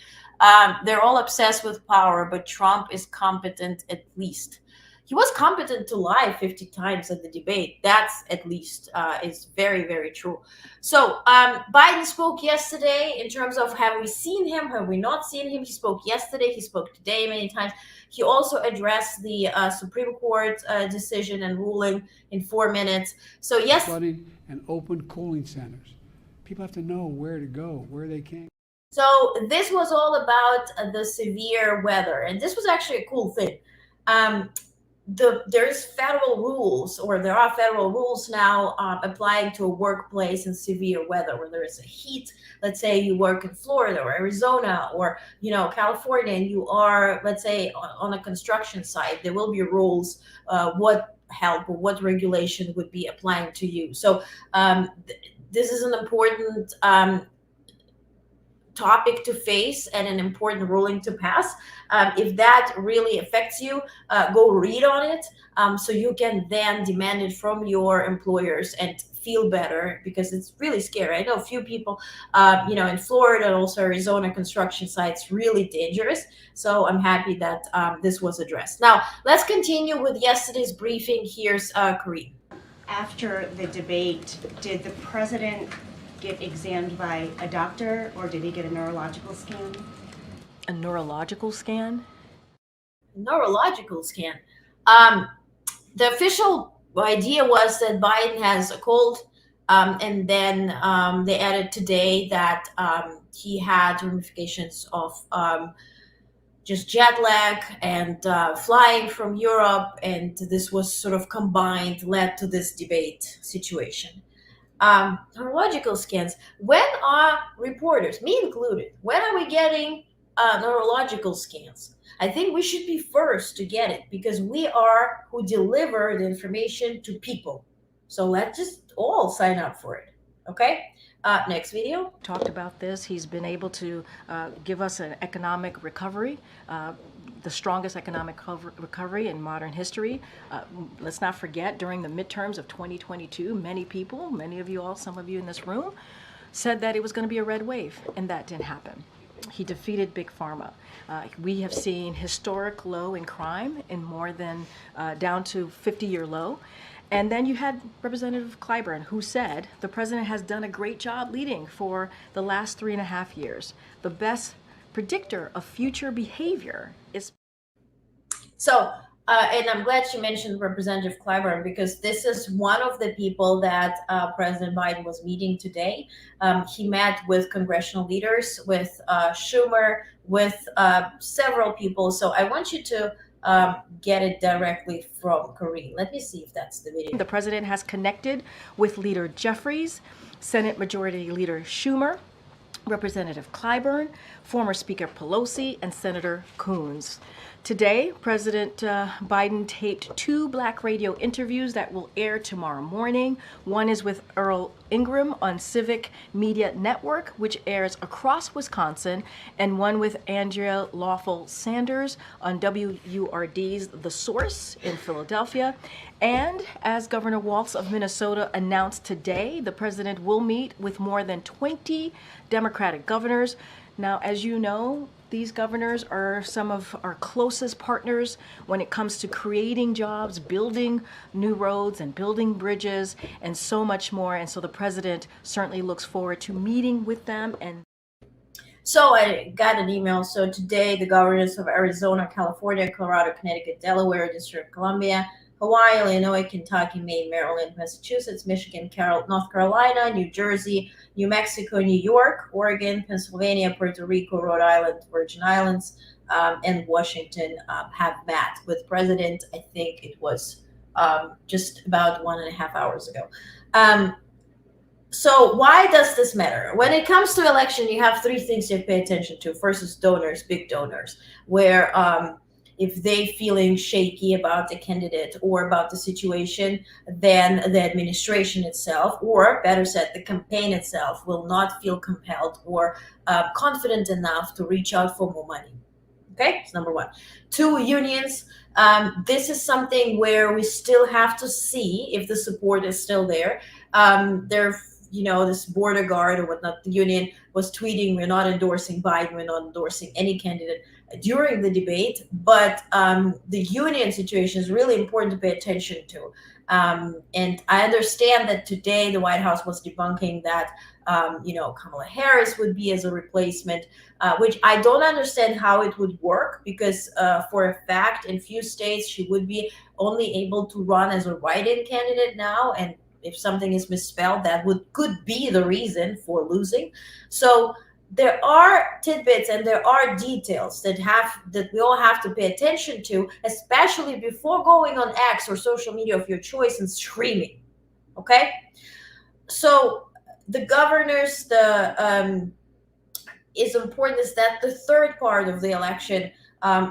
They're all obsessed with power, but Trump is competent at least. he was competent to lie 50 times at the debate. That's at least is very, very true. So Biden spoke yesterday in terms of have we seen him, have we not seen him? He spoke yesterday, he spoke today many times. He also addressed the Supreme Court decision and ruling in 4 minutes. So yes. Flooding and open cooling centers. People have to know where to go, where they can. So this was all about the severe weather, and this was actually a cool thing. There's federal rules, or there are federal rules now applying to a workplace in severe weather, where there is a heat. Let's say you work in Florida or Arizona or California, and you are, let's say, on a construction site. There will be rules what help or what regulation would be applying to you. So this is an important topic to face and an important ruling to pass. If that really affects you, go read on it so you can then demand it from your employers and feel better, because it's really scary. I know a few people, in Florida and also Arizona, construction sites, really dangerous. So I'm happy that this was addressed. Now, let's continue with yesterday's briefing. Here's Kareem. After the debate, did the president get examined by a doctor, or did he get a neurological scan? A neurological scan? Neurological scan. The official idea was that Biden has a cold, and then they added today that he had ramifications of just jet lag and flying from Europe, and this was sort of combined, led to this debate situation. Neurological scans. When are reporters, me included, when are we getting neurological scans? I think we should be first to get it, because we are who deliver the information to people. So let's just all sign up for it. Okay? Next video. Talked about this. He's been able to give us an economic recovery, the strongest economic recovery in modern history. Let's not forget, during the midterms of 2022, many people, many of you all, some of you in this room, said that it was going to be a red wave, and that didn't happen. He defeated Big Pharma. We have seen historic low in crime, in more than down to 50-year low. And then you had Representative Clyburn, who said the president has done a great job leading for the last 3.5 years. The best predictor of future behavior is. So, and I'm glad she mentioned Representative Clyburn, because this is one of the people that President Biden was meeting today. He met with congressional leaders, with Schumer, with several people. So I want you to get it directly from Kareem. Let me see if that's the video. The president has connected with Leader Jeffries, Senate Majority Leader Schumer, Representative Clyburn, former Speaker Pelosi, and Senator Coons. Today, President Biden taped 2 Black radio interviews that will air tomorrow morning. One is with Earl Ingram on Civic Media Network, which airs across Wisconsin, and one with Andrea Lawful Sanders on WURD's The Source in Philadelphia. And as Governor Walz of Minnesota announced today, the president will meet with more than 20 Democratic governors. Now, as you know, these governors are some of our closest partners when it comes to creating jobs, building new roads and building bridges, and so much more. And so the president certainly looks forward to meeting with them. And so I got an email. So today, the governors of Arizona, California, Colorado, Connecticut, Delaware, District of Columbia, Hawaii, Illinois, Kentucky, Maine, Maryland, Massachusetts, Michigan, North Carolina, New Jersey, New Mexico, New York, Oregon, Pennsylvania, Puerto Rico, Rhode Island, Virgin Islands, and Washington have met with President. I think it was just about 1.5 hours ago. So why does this matter? When it comes to election, you have 3 things you pay attention to. First is donors, big donors, where if they feeling shaky about the candidate or about the situation, then the administration itself, or better said, the campaign itself, will not feel compelled or confident enough to reach out for more money. Okay, that's number 1. 2, unions. This is something where we still have to see if the support is still there. This border guard or whatnot, the union was tweeting, we're not endorsing Biden, we're not endorsing any candidate. during the debate, but the union situation is really important to pay attention to. And I understand that today the White House was debunking that, Kamala Harris would be as a replacement, which I don't understand how it would work, because for a fact, in few states, she would be only able to run as a write-in candidate now. And if something is misspelled, that could be the reason for losing. So there are tidbits and there are details that we all have to pay attention to, especially before going on X or social media of your choice and screaming. Okay, so the governors, is important is that the third part of the election,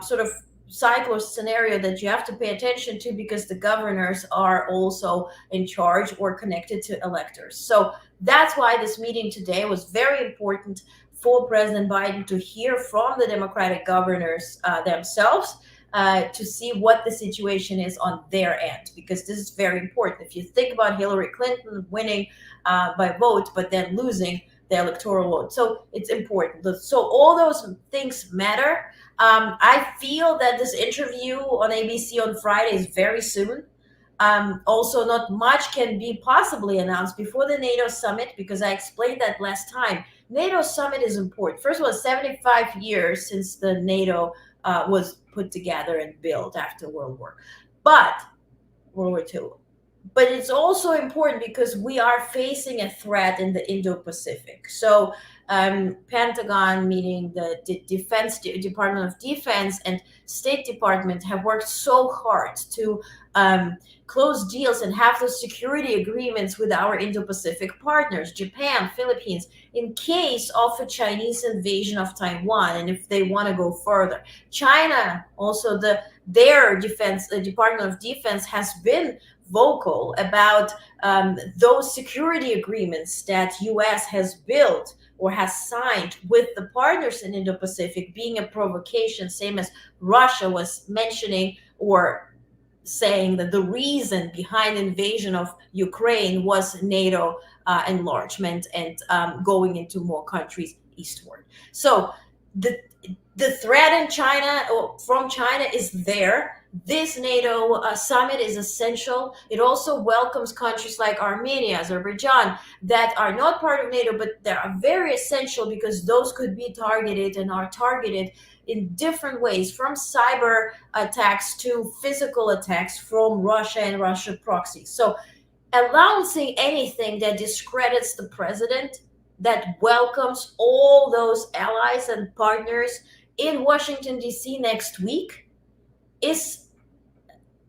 sort of cycle or scenario that you have to pay attention to, because the governors are also in charge or connected to electors. So that's why this meeting today was very important for President Biden to hear from the Democratic governors themselves, to see what the situation is on their end, because this is very important. If you think about Hillary Clinton winning by vote, but then losing the electoral vote. So it's important. So all those things matter. I feel that this interview on ABC on Friday is very soon. Also, not much can be possibly announced before the NATO summit, because I explained that last time. NATO summit is important. First of all, 75 years since the NATO was put together and built after World War II. But it's also important because we are facing a threat in the Indo-Pacific. So Pentagon, meaning the Department of Defense and State Department, have worked so hard to close deals and have those security agreements with our Indo-Pacific partners, Japan, Philippines, in case of a Chinese invasion of Taiwan, and if they want to go further. China, also their defense, the Department of Defense, has been vocal about those security agreements that U.S. has built or has signed with the partners in Indo-Pacific being a provocation, same as Russia was mentioning or saying that the reason behind the invasion of Ukraine was NATO enlargement and going into more countries eastward. So the threat in China or from China is there. This NATO summit is essential. It also welcomes countries like Armenia, Azerbaijan, that are not part of NATO, but they are very essential, because those could be targeted and are targeted in different ways, from cyber attacks to physical attacks from Russia and Russia proxies. So announcing anything that discredits the president, that welcomes all those allies and partners in Washington, D.C. next week, is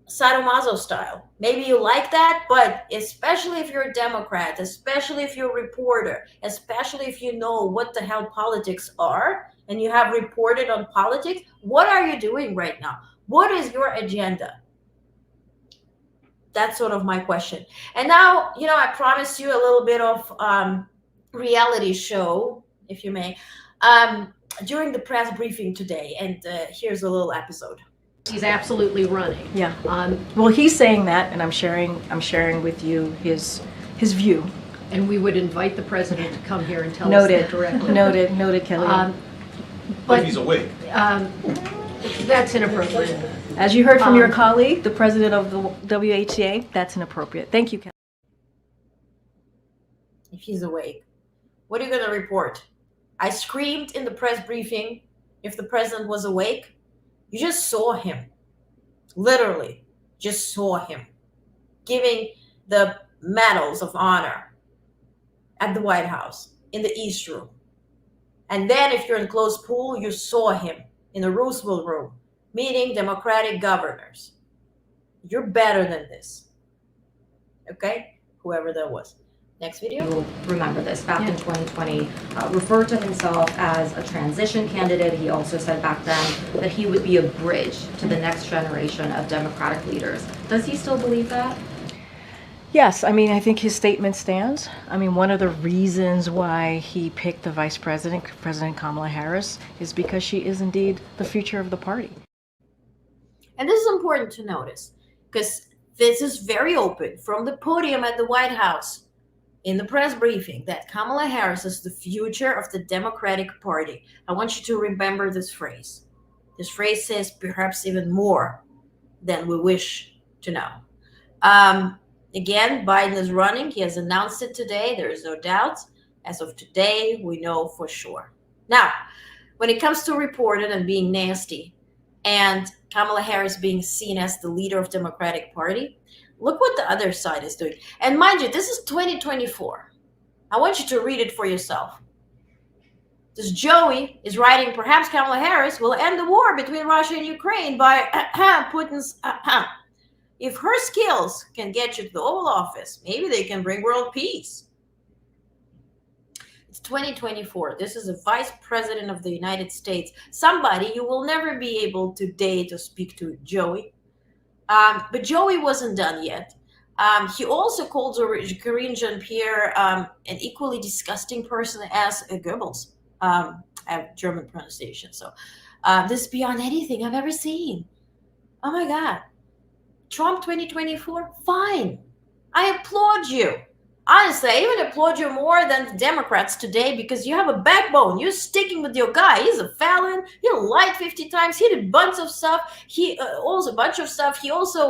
sadomaso style. Maybe you like that, but especially if you're a Democrat, especially if you're a reporter, especially if you know what the hell politics are and you have reported on politics, what are you doing right now? What is your agenda? That's sort of my question. And now, I promised you a little bit of reality show, if you may, during the press briefing today. And here's a little episode. He's absolutely running. Yeah. Well, he's saying that, and I'm sharing with you his view. And we would invite the president to come here and tell us that directly. Noted, Kelly. But he's awake. That's inappropriate. As you heard from your colleague, the president of the WHA, that's inappropriate. Thank you, Kelly. If he's awake, what are you going to report? I screamed in the press briefing if the president was awake. You just saw him, literally just saw him giving the medals of honor at the White House in the East Room. And then if you're in closed pool, you saw him in the Roosevelt Room meeting Democratic governors. You're better than this. Okay? Whoever that was. Next video. You'll remember this. Back in 2020, referred to himself as a transition candidate. He also said back then that he would be a bridge to the next generation of Democratic leaders. Does he still believe that? Yes, I think his statement stands. One of the reasons why he picked the vice president, President Kamala Harris, is because she is indeed the future of the party. And this is important to notice, because this is very open from the podium at the White House in the press briefing, that Kamala Harris is the future of the Democratic Party. I want you to remember this phrase. This phrase says perhaps even more than we wish to know. Again, Biden is running. He has announced it today. There is no doubt. As of today, we know for sure. Now, when it comes to reported and being nasty, and Kamala Harris being seen as the leader of Democratic Party, look what the other side is doing. And mind you, this is 2024. I want you to read it for yourself. This Joey is writing, perhaps Kamala Harris will end the war between Russia and Ukraine by Putin's. If her skills can get you to the Oval Office, maybe they can bring world peace. It's 2024. This is a vice president of the United States. Somebody you will never be able to date or speak to, Joey. But Joey wasn't done yet. He also called Karine Jean-Pierre an equally disgusting person as Goebbels. I have German pronunciation. So this is beyond anything I've ever seen. Oh my God. Trump 2024, fine. I applaud you. Honestly, I even applaud you more than the Democrats today because you have a backbone. You're sticking with your guy. He's a felon. He lied 50 times. He did a bunch of stuff. He also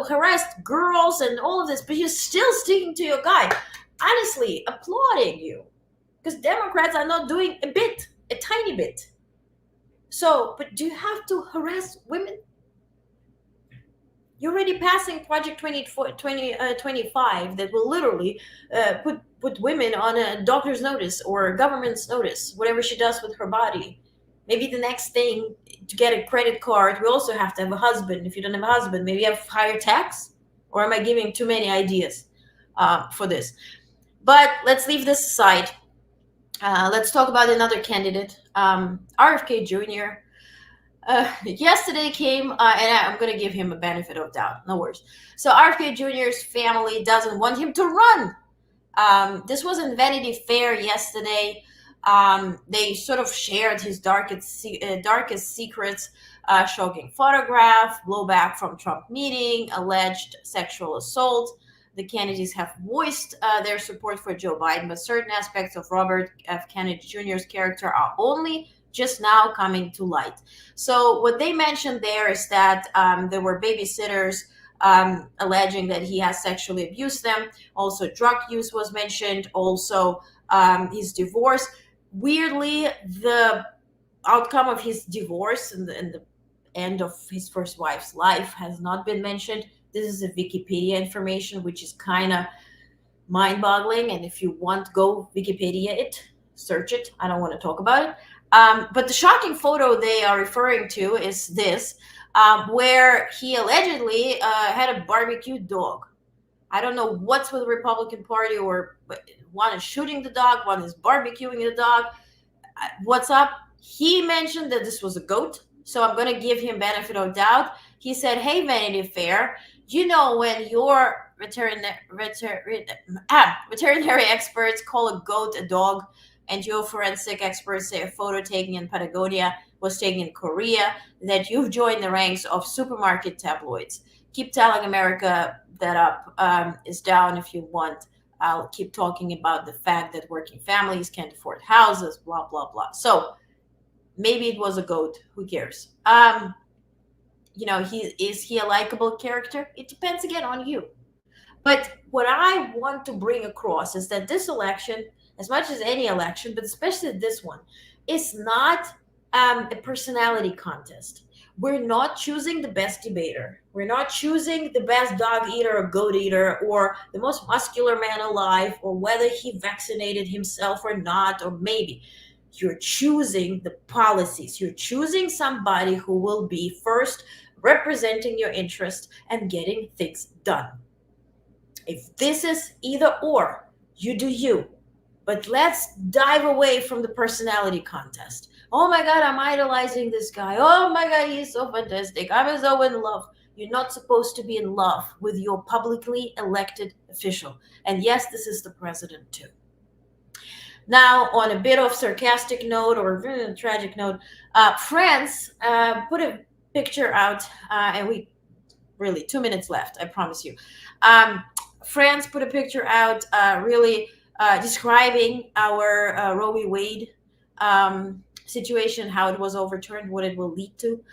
harassed girls and all of this, but you're still sticking to your guy. Honestly, applauding you because Democrats are not doing a tiny bit. So, but do you have to harass women? You're already passing Project 2025 that will literally put women on a doctor's notice or a government's notice, whatever she does with her body. Maybe the next thing, to get a credit card, we also have to have a husband. If you don't have a husband, maybe you have higher tax? Or am I giving too many ideas for this? But let's leave this aside. Let's talk about another candidate, RFK Jr., yesterday came, and I'm going to give him a benefit of doubt. No worries. So RFK Jr.'s family doesn't want him to run. This was in Vanity Fair yesterday. They sort of shared his darkest secrets, shocking photograph, blowback from Trump meeting, alleged sexual assault. The candidates have voiced their support for Joe Biden, but certain aspects of Robert F. Kennedy Jr.'s character are only just now coming to light. So what they mentioned there is that there were babysitters alleging that he has sexually abused them. Also, drug use was mentioned. Also, his divorce. Weirdly, the outcome of his divorce and the end of his first wife's life has not been mentioned. This is a Wikipedia information, which is kind of mind-boggling. And if you want, go Wikipedia it, search it. I don't want to talk about it. But the shocking photo they are referring to is this, where he allegedly had a barbecued dog. I don't know what's with the Republican Party, or one is shooting the dog, one is barbecuing the dog. What's up? He mentioned that this was a goat, so I'm going to give him benefit of doubt. He said, hey, Vanity Fair, you know when your veterinary experts call a goat a dog, and your forensic experts say a photo taken in Patagonia was taken in Korea, that you've joined the ranks of supermarket tabloids. Keep telling America that up is down if you want. I'll keep talking about the fact that working families can't afford houses, blah, blah, blah. So maybe it was a goat. Who cares? Is he a likable character? It depends again on you. But what I want to bring across is that this election, as much as any election, but especially this one, is not a personality contest. We're not choosing the best debater. We're not choosing the best dog eater or goat eater or the most muscular man alive or whether he vaccinated himself or not, or maybe. You're choosing the policies. You're choosing somebody who will be first representing your interest and getting things done. If this is either or, you do you. But let's dive away from the personality contest. Oh my God, I'm idolizing this guy. Oh my God, he's so fantastic. I'm so in love. You're not supposed to be in love with your publicly elected official. And yes, this is the president too. Now, on a bit of sarcastic note or tragic note, France put a picture out, and we really 2 minutes left, I promise you. France put a picture out really describing our Roe v. Wade situation, how it was overturned, what it will lead to.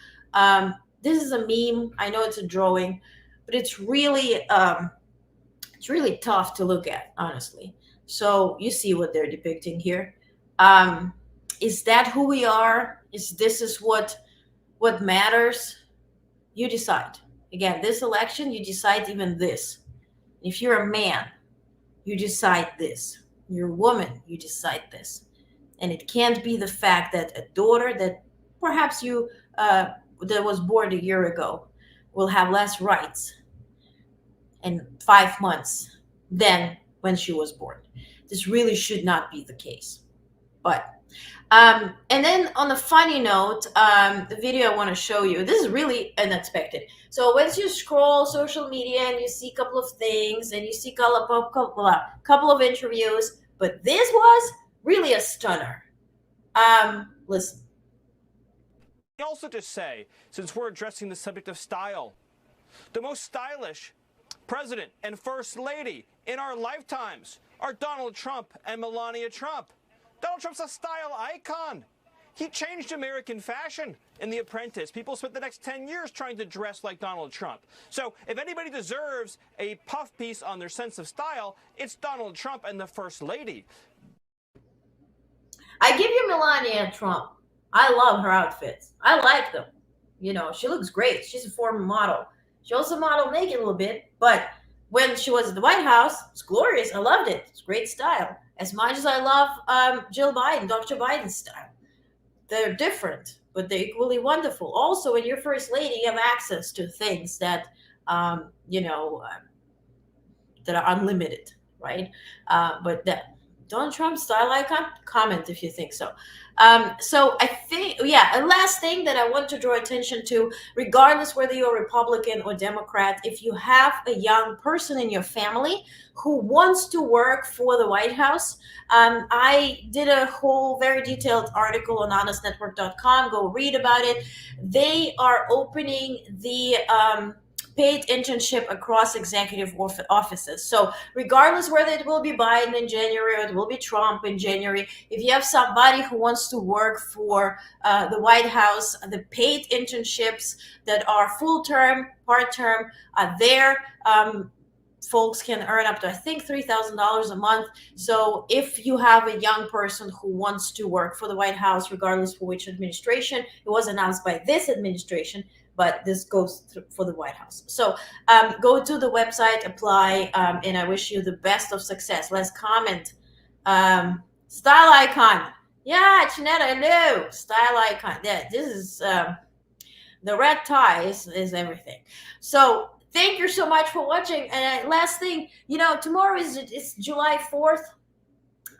This is a meme. I know it's a drawing, but it's really tough to look at, honestly. So you see what they're depicting here. Is that who we are? Is what matters? You decide. Again, this election, you decide even this. If you're a man, you decide this. You're a woman, you decide this. And it can't be the fact that a daughter that perhaps you that was born a year ago will have less rights in 5 months than when she was born. This really should not be the case. But and then on a funny note, the video I want to show you, this is really unexpected. So once you scroll social media and you see a couple of things and you see a couple of interviews, but this was really a stunner. Listen. Also to say, since we're addressing the subject of style, the most stylish president and first lady in our lifetimes are Donald Trump and Melania Trump. Donald Trump's a style icon. He changed American fashion in The Apprentice. People spent the next 10 years trying to dress like Donald Trump. So if anybody deserves a puff piece on their sense of style, it's Donald Trump and the First Lady. I give you Melania Trump. I love her outfits. I like them. You know, she looks great. She's a former model. She also modeled naked a little bit, but when she was at the White House, it's glorious. I loved it. It's great style. As much as I love Jill Biden, Dr. Biden's style. They're different, but they're equally wonderful. Also, when you're first lady, you have access to things that, that are unlimited, right? But that Donald Trump style icon, comment if you think so. So I think, yeah, a last thing that I want to draw attention to, regardless whether you're Republican or Democrat, if you have a young person in your family who wants to work for the White House, I did a whole very detailed article on honestnetwork.com. Go read about it. They are opening the paid internship across executive offices. So regardless whether it will be Biden in January or it will be Trump in January, if you have somebody who wants to work for the White House, the paid internships that are full-term, part-term are there. Folks can earn up to, I think, $3,000 a month. So if you have a young person who wants to work for the White House, regardless for which administration, it was announced by this administration, but this goes for the White House. So go to the website, apply, and I wish you the best of success. Let's comment. Style icon. Yeah, Chinetta, hello. Style icon. Yeah, this is the red tie is everything. So thank you so much for watching. And last thing, tomorrow it's July 4th.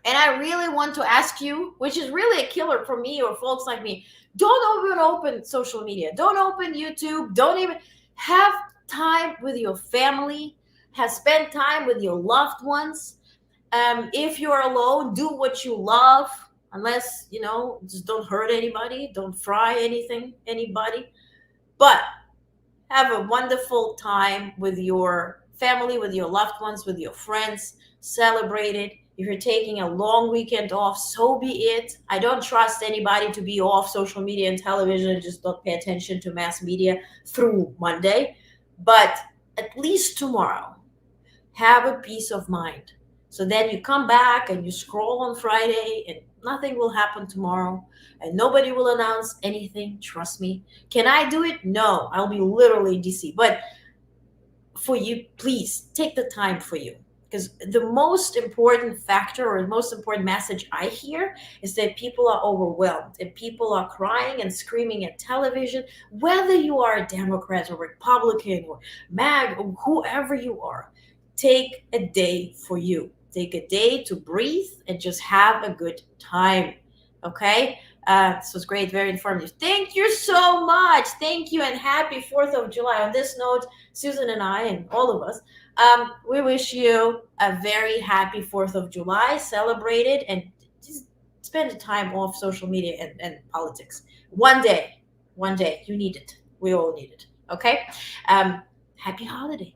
And I really want to ask you, which is really a killer for me or folks like me, don't even open social media. Don't open YouTube. Don't even have time with your family. Spend time with your loved ones. If you're alone, do what you love. Unless, just don't hurt anybody. Don't fry anybody. But have a wonderful time with your family, with your loved ones, with your friends. Celebrate it. If you're taking a long weekend off, so be it. I don't trust anybody to be off social media and television and just don't pay attention to mass media through Monday. But at least tomorrow, have a peace of mind. So then you come back and you scroll on Friday and nothing will happen tomorrow and nobody will announce anything. Trust me. Can I do it? No, I'll be literally in DC. But for you, please take the time for you. Because the most important factor or the most important message I hear is that people are overwhelmed and people are crying and screaming at television, whether you are a Democrat or Republican or MAG or whoever you are. Take a day for you. Take a day to breathe and just have a good time. Okay? This was great, very informative. Thank you so much. Thank you and happy 4th of July. On this note, Susan and I and all of us, we wish you a very happy 4th of July. Celebrate it and just spend the time off social media and politics. One day, you need it. We all need it. Okay? Happy holiday.